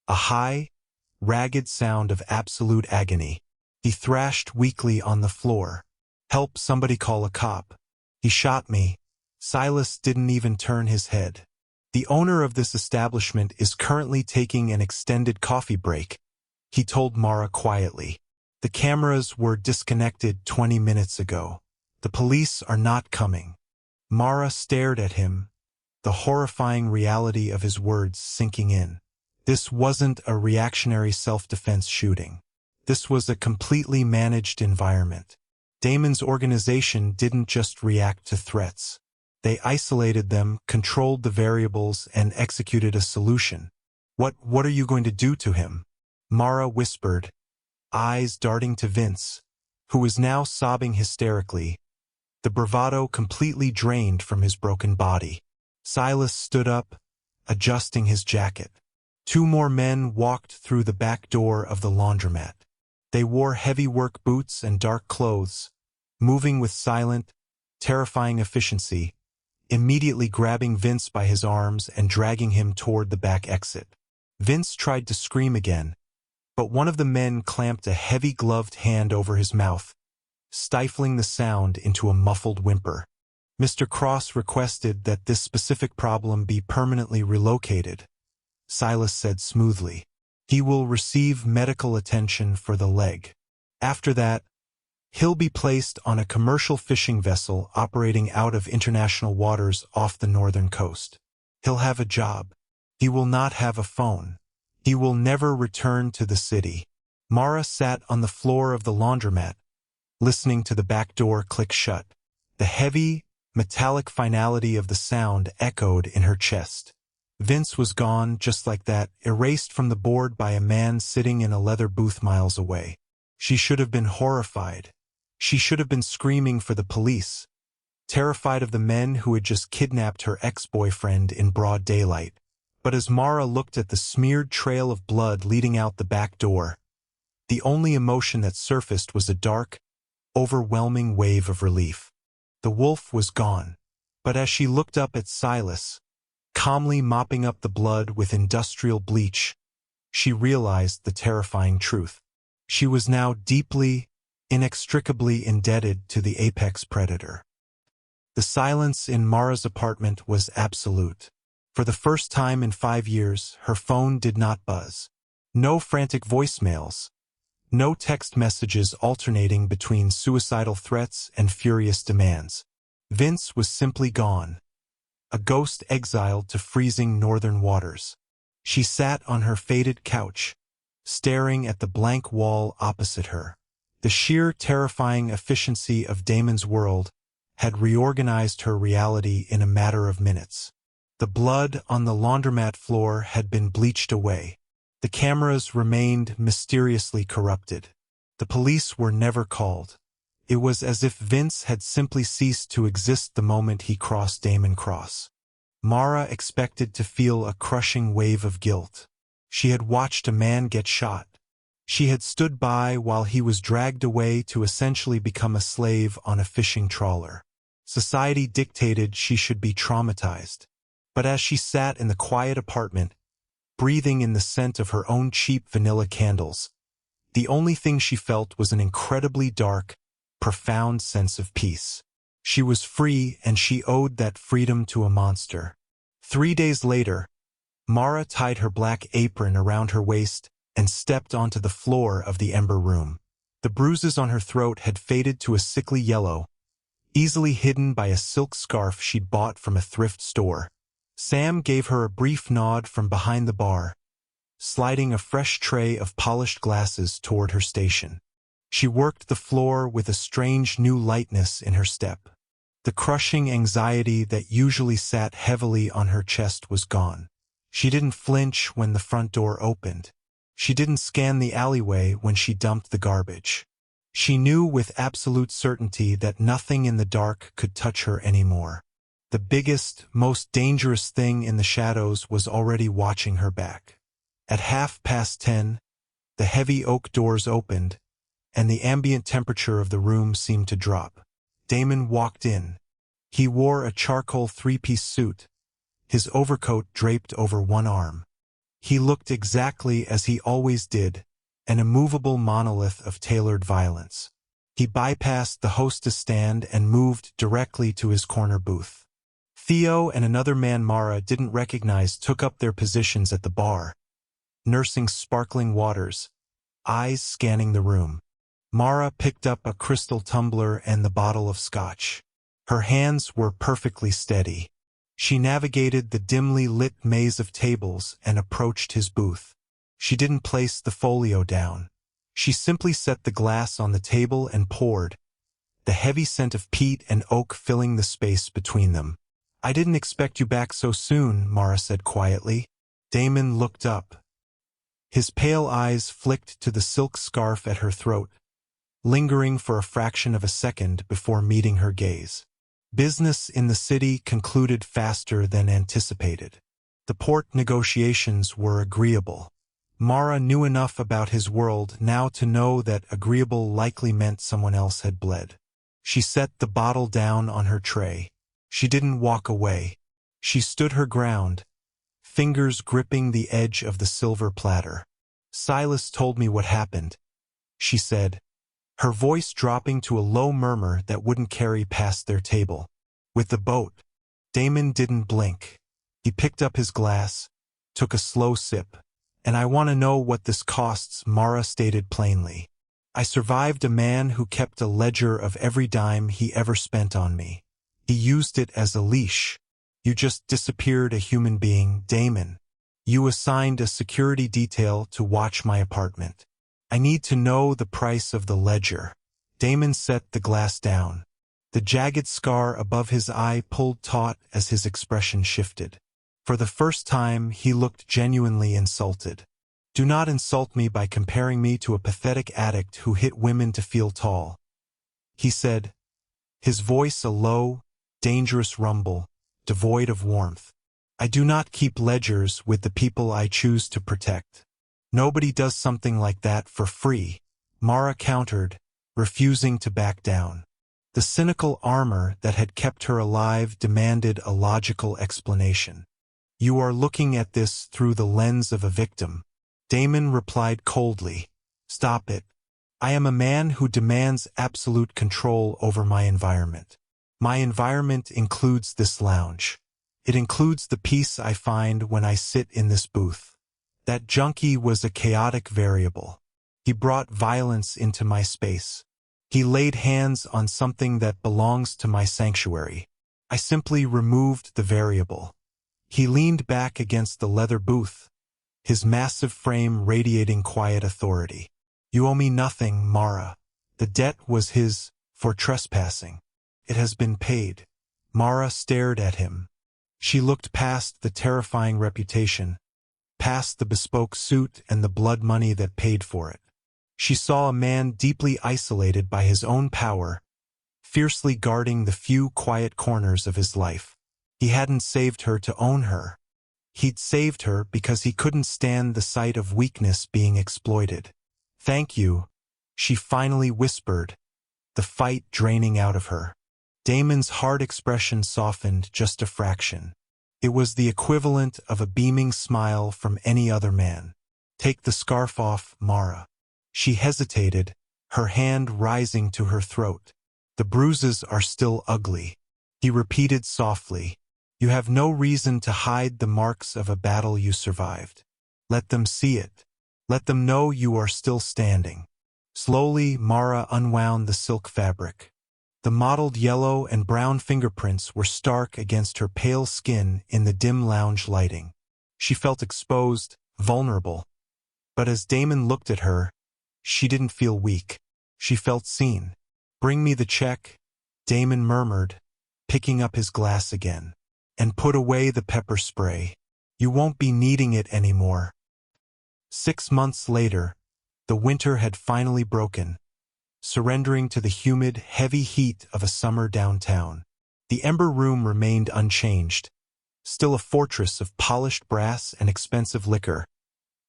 a high, ragged sound of absolute agony. He thrashed weakly on the floor. Help, somebody call a cop. He shot me. Silas didn't even turn his head. The owner of this establishment is currently taking an extended coffee break, he told Mara quietly. The cameras were disconnected 20 minutes ago. The police are not coming. Mara stared at him, the horrifying reality of his words sinking in. This wasn't a reactionary self-defense shooting. This was a completely managed environment. Damon's organization didn't just react to threats. They isolated them, controlled the variables, and executed a solution. What are you going to do to him? Mara whispered, eyes darting to Vince, who was now sobbing hysterically, the bravado completely drained from his broken body. Silas stood up, adjusting his jacket. Two more men walked through the back door of the laundromat. They wore heavy work boots and dark clothes, moving with silent, terrifying efficiency, immediately grabbing Vince by his arms and dragging him toward the back exit. Vince tried to scream again, but one of the men clamped a heavy gloved hand over his mouth, stifling the sound into a muffled whimper. Mr. Cross requested that this specific problem be permanently relocated, Silas said smoothly. He will receive medical attention for the leg. After that, he'll be placed on a commercial fishing vessel operating out of international waters off the northern coast. He'll have a job. He will not have a phone. He will never return to the city. Mara sat on the floor of the laundromat, listening to the back door click shut. The heavy, metallic finality of the sound echoed in her chest. Vince was gone just like that, erased from the board by a man sitting in a leather booth miles away. She should have been horrified. She should have been screaming for the police, terrified of the men who had just kidnapped her ex-boyfriend in broad daylight. But as Mara looked at the smeared trail of blood leading out the back door, the only emotion that surfaced was a dark, overwhelming wave of relief. The wolf was gone. But as she looked up at Silas, calmly mopping up the blood with industrial bleach, she realized the terrifying truth. She was now deeply, inextricably indebted to the apex predator. The silence in Mara's apartment was absolute. For the first time in 5 years, her phone did not buzz. No frantic voicemails. No text messages alternating between suicidal threats and furious demands. Vince was simply gone. A ghost exiled to freezing northern waters. She sat on her faded couch, staring at the blank wall opposite her. The sheer terrifying efficiency of Damon's world had reorganized her reality in a matter of minutes. The blood on the laundromat floor had been bleached away. The cameras remained mysteriously corrupted. The police were never called. It was as if Vince had simply ceased to exist the moment he crossed Damon Cross. Mara expected to feel a crushing wave of guilt. She had watched a man get shot. She had stood by while he was dragged away to essentially become a slave on a fishing trawler. Society dictated she should be traumatized. But as she sat in the quiet apartment, breathing in the scent of her own cheap vanilla candles, the only thing she felt was an incredibly dark, profound sense of peace. She was free, and she owed that freedom to a monster. 3 days later, Mara tied her black apron around her waist and stepped onto the floor of the Ember Room. The bruises on her throat had faded to a sickly yellow, easily hidden by a silk scarf she'd bought from a thrift store. Sam gave her a brief nod from behind the bar, sliding a fresh tray of polished glasses toward her station. She worked the floor with a strange new lightness in her step. The crushing anxiety that usually sat heavily on her chest was gone. She didn't flinch when the front door opened. She didn't scan the alleyway when she dumped the garbage. She knew with absolute certainty that nothing in the dark could touch her anymore. The biggest, most dangerous thing in the shadows was already watching her back. At 10:30, the heavy oak doors opened, and the ambient temperature of the room seemed to drop. Damon walked in. He wore a charcoal 3-piece suit, his overcoat draped over one arm. He looked exactly as he always did, an immovable monolith of tailored violence. He bypassed the hostess stand and moved directly to his corner booth. Theo and another man Mara didn't recognize took up their positions at the bar, nursing sparkling waters, eyes scanning the room. Mara picked up a crystal tumbler and the bottle of scotch. Her hands were perfectly steady. She navigated the dimly lit maze of tables and approached his booth. She didn't place the folio down. She simply set the glass on the table and poured, the heavy scent of peat and oak filling the space between them. "I didn't expect you back so soon," Mara said quietly. Damon looked up. His pale eyes flicked to the silk scarf at her throat, lingering for a fraction of a second before meeting her gaze. Business in the city concluded faster than anticipated. The port negotiations were agreeable. Mara knew enough about his world now to know that agreeable likely meant someone else had bled. She set the bottle down on her tray. She didn't walk away. She stood her ground, fingers gripping the edge of the silver platter. "Silas told me what happened," she said, her voice dropping to a low murmur that wouldn't carry past their table. "With the boat." Damon didn't blink. He picked up his glass, took a slow sip. "And I want to know what this costs," Mara stated plainly. "I survived a man who kept a ledger of every dime he ever spent on me. He used it as a leash. You just disappeared a human being, Damon. You assigned a security detail to watch my apartment. I need to know the price of the ledger." Damon set the glass down. The jagged scar above his eye pulled taut as his expression shifted. For the first time, he looked genuinely insulted. "Do not insult me by comparing me to a pathetic addict who hit women to feel tall," he said, his voice a low, dangerous rumble, devoid of warmth. "I do not keep ledgers with the people I choose to protect. Nobody does something like that for free," Mara countered, refusing to back down. The cynical armor that had kept her alive demanded a logical explanation. "You are looking at this through the lens of a victim," Damon replied coldly. "Stop it. I am a man who demands absolute control over my environment. My environment includes this lounge. It includes the peace I find when I sit in this booth. That junkie was a chaotic variable. He brought violence into my space. He laid hands on something that belongs to my sanctuary. I simply removed the variable." He leaned back against the leather booth, his massive frame radiating quiet authority. "You owe me nothing, Mara. The debt was his for trespassing. It has been paid." Mara stared at him. She looked past the terrifying reputation, past the bespoke suit and the blood money that paid for it. She saw a man deeply isolated by his own power, fiercely guarding the few quiet corners of his life. He hadn't saved her to own her. He'd saved her because he couldn't stand the sight of weakness being exploited. "Thank you," she finally whispered, the fight draining out of her. Damon's hard expression softened just a fraction. It was the equivalent of a beaming smile from any other man. "Take the scarf off, Mara." She hesitated, her hand rising to her throat. "The bruises are still ugly," he repeated softly. "You have no reason to hide the marks of a battle you survived. Let them see it. Let them know you are still standing." Slowly, Mara unwound the silk fabric. The mottled yellow and brown fingerprints were stark against her pale skin in the dim lounge lighting. She felt exposed, vulnerable. But as Damon looked at her, she didn't feel weak. She felt seen. "Bring me the check," Damon murmured, picking up his glass again. "And put away the pepper spray. You won't be needing it anymore." 6 months later, the winter had finally broken, surrendering to the humid, heavy heat of a summer downtown. The Ember Room remained unchanged, still a fortress of polished brass and expensive liquor,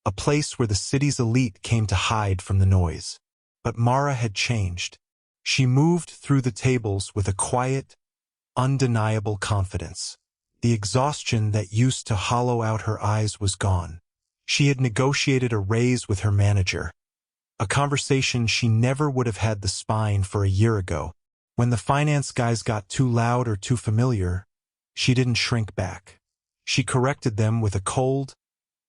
a place where the city's elite came to hide from the noise. But Mara had changed. She moved through the tables with a quiet, undeniable confidence. The exhaustion that used to hollow out her eyes was gone. She had negotiated a raise with her manager, a conversation she never would have had the spine for a year ago. When the finance guys got too loud or too familiar, she didn't shrink back. She corrected them with a cold,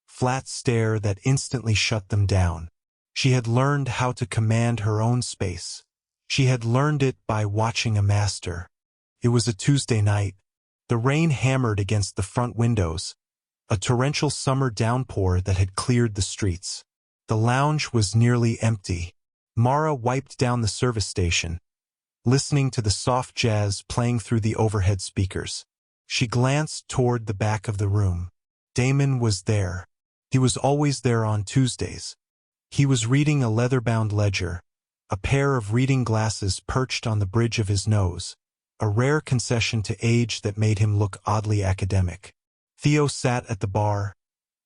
flat stare that instantly shut them down. She had learned how to command her own space. She had learned it by watching a master. It was a Tuesday night. The rain hammered against the front windows, a torrential summer downpour that had cleared the streets. The lounge was nearly empty. Mara wiped down the service station, listening to the soft jazz playing through the overhead speakers. She glanced toward the back of the room. Damon was there. He was always there on Tuesdays. He was reading a leather-bound ledger, a pair of reading glasses perched on the bridge of his nose, a rare concession to age that made him look oddly academic. Theo sat at the bar,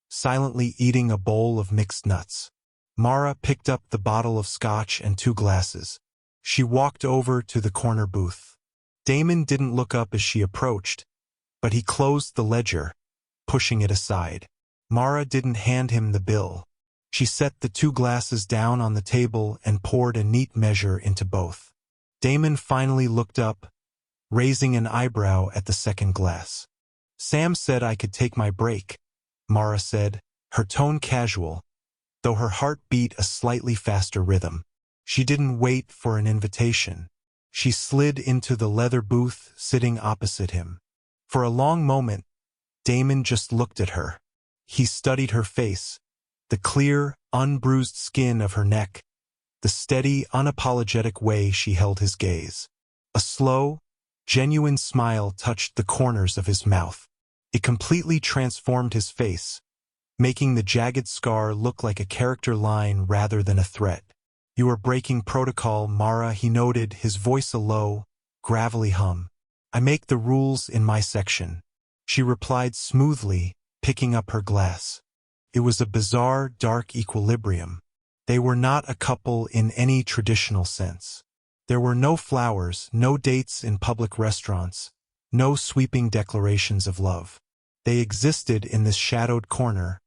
silently eating a bowl of mixed nuts. Mara picked up the bottle of scotch and 2 glasses. She walked over to the corner booth. Damon didn't look up as she approached, but he closed the ledger, pushing it aside. Mara didn't hand him the bill. She set the 2 glasses down on the table and poured a neat measure into both. Damon finally looked up, raising an eyebrow at the second glass. "Sam said I could take my break," Mara said, her tone casual, though her heart beat a slightly faster rhythm. She didn't wait for an invitation. She slid into the leather booth, sitting opposite him. For a long moment, Damon just looked at her. He studied her face, the clear, unbruised skin of her neck, the steady, unapologetic way she held his gaze. A slow, genuine smile touched the corners of his mouth. It completely transformed his face, making the jagged scar look like a character line rather than a threat. "You are breaking protocol, Mara," he noted, his voice a low, gravelly hum. "I make the rules in my section," she replied smoothly, picking up her glass. It was a bizarre, dark equilibrium. They were not a couple in any traditional sense. There were no flowers, no dates in public restaurants, no sweeping declarations of love. They existed in this shadowed corner,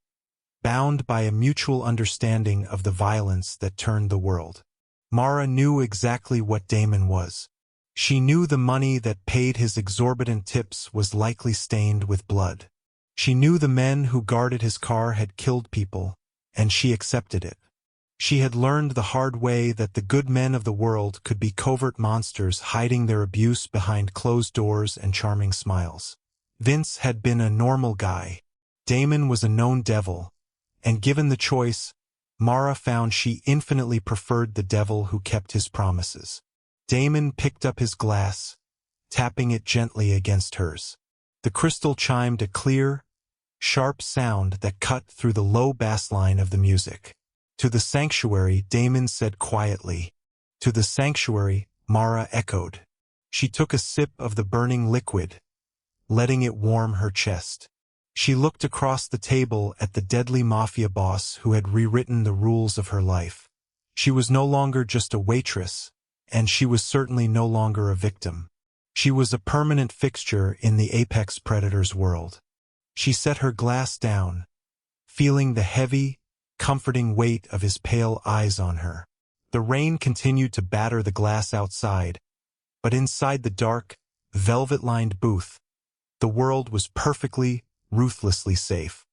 bound by a mutual understanding of the violence that turned the world. Mara knew exactly what Damon was. She knew the money that paid his exorbitant tips was likely stained with blood. She knew the men who guarded his car had killed people, and she accepted it. She had learned the hard way that the good men of the world could be covert monsters hiding their abuse behind closed doors and charming smiles. Vince had been a normal guy. Damon was a known devil, and given the choice, Mara found she infinitely preferred the devil who kept his promises. Damon picked up his glass, tapping it gently against hers. The crystal chimed a clear, sharp sound that cut through the low bass line of the music. "To the sanctuary," Damon said quietly. "To the sanctuary," Mara echoed. She took a sip of the burning liquid, letting it warm her chest. She looked across the table at the deadly mafia boss who had rewritten the rules of her life. She was no longer just a waitress, and she was certainly no longer a victim. She was a permanent fixture in the apex predator's world. She set her glass down, feeling the heavy, comforting weight of his pale eyes on her. The rain continued to batter the glass outside, but inside the dark, velvet-lined booth, the world was perfectly, ruthlessly safe.